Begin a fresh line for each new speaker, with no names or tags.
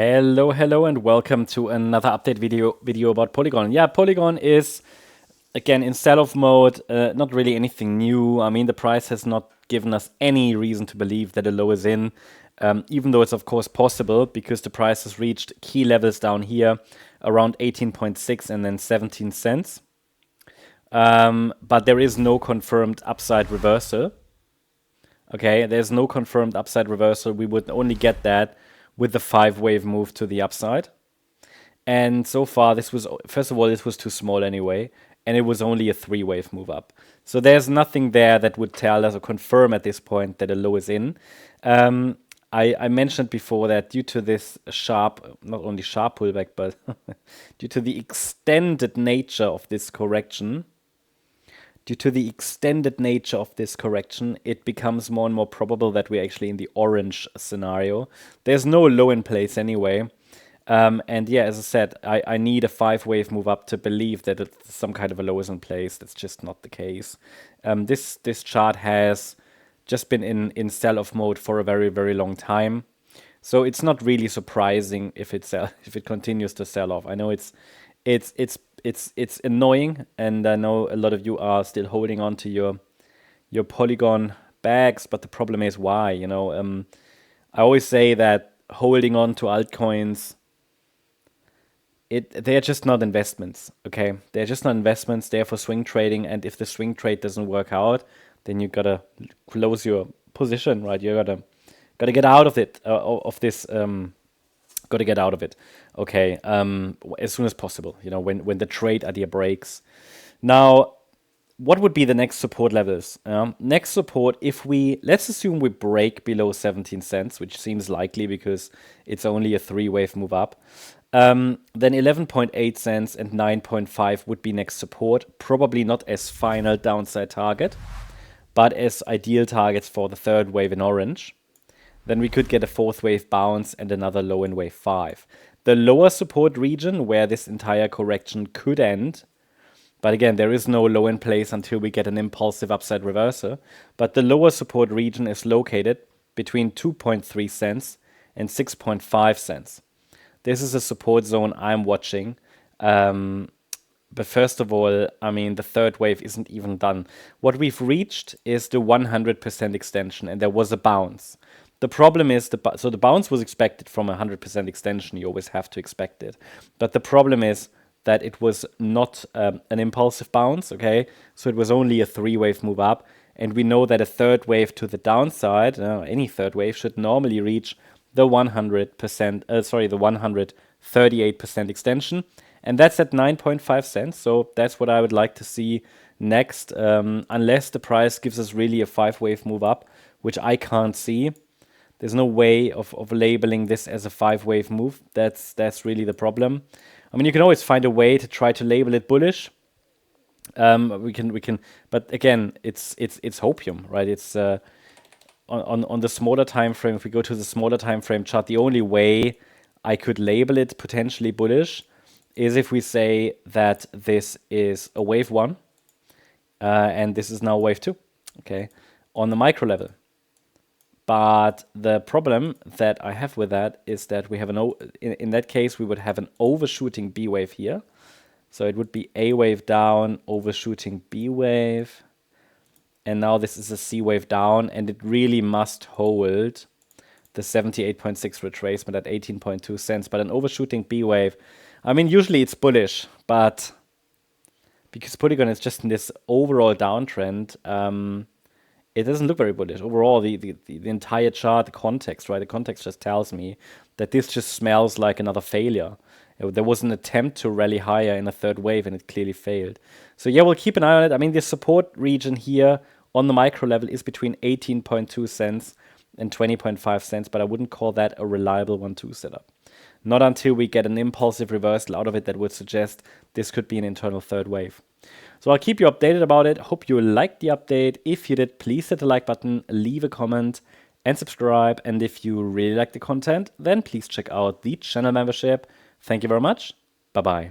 Hello, and welcome to another update video about Polygon. Yeah, Polygon is again in sell-off mode. Not really anything new. I mean, the price has not given us any reason to believe that a low is in, even though it's of course possible because the price has reached key levels down here around 18.6 and then 17 cents. But there is no confirmed upside reversal. Okay, there's no confirmed upside reversal. We would only get that with the 5-wave move to the upside. And so far, this was, first of all, this was too small anyway, and it was only a 3-wave move up. So there's nothing there that would tell us or confirm at this point that a low is in. I mentioned before that due to this sharp, not only sharp pullback, but due to the extended nature of this correction, it becomes more and more probable that we're actually in the orange scenario. There's no low in place anyway. And yeah, as I said, I need a 5-wave move up to believe that some kind of a low is in place. That's just not the case. This chart has just been in sell-off mode for a very, very long time. So it's not really surprising if it continues to sell off. I know it's annoying, and I know a lot of you are still holding on to your Polygon bags, but the problem is why, I always say that holding on to altcoins, they're just not investments, okay? They're just not investments, they're for swing trading, and if the swing trade doesn't work out, then you gotta close your position, right? You gotta get out of it, gotta get out of it, okay, as soon as possible, when the trade idea breaks. Now, what would be the next support levels? Next support, let's assume we break below 17 cents, which seems likely because it's only a 3-wave move up, then 11.8 cents and 9.5 would be next support, probably not as final downside target, but as ideal targets for the 3rd wave in orange. Then we could get a 4th wave bounce and another low in wave 5. The lower support region where this entire correction could end, but again, there is no low in place until we get an impulsive upside reversal, but the lower support region is located between 2.3 cents and 6.5 cents. This is a support zone I'm watching. But first of all, I mean, the 3rd wave isn't even done. What we've reached is the 100% extension, and there was a bounce. The problem is, so the bounce was expected from 100% extension. You always have to expect it. But the problem is that it was not an impulsive bounce, okay? So it was only a 3-wave move up. And we know that a 3rd wave to the downside, any 3rd wave, should normally reach the 138% extension. And that's at 9.5 cents. So that's what I would like to see next, unless the price gives us really a 5-wave move up, which I can't see. There's no way of labeling this as a 5-wave move. That's really the problem. I mean, you can always find a way to try to label it bullish. We can, but again, it's hopium, right? It's on the smaller time frame. If we go to the smaller time frame chart, the only way I could label it potentially bullish is if we say that this is a wave 1 and this is now wave 2, okay, on the micro level. But the problem that I have with that is that we have in that case, we would have an overshooting B wave here. So it would be A wave down, overshooting B wave. And now this is a C wave down, and it really must hold the 78.6 retracement at 18.2 cents. But an overshooting B wave, I mean, usually it's bullish, but because Polygon is just in this overall downtrend, it doesn't look very bullish. Overall, the entire chart, the context, right? The context just tells me that this just smells like another failure. There was an attempt to rally higher in a 3rd wave, and it clearly failed. So yeah, we'll keep an eye on it. I mean, the support region here on the micro level is between 18.2 cents and 20.5 cents, but I wouldn't call that a reliable 1-2 setup. Not until we get an impulsive reversal out of it that would suggest this could be an internal 3rd wave. So I'll keep you updated about it. Hope you liked the update. If you did, please hit the like button, leave a comment, and subscribe. And if you really like the content, then please check out the channel membership. Thank you very much. Bye-bye.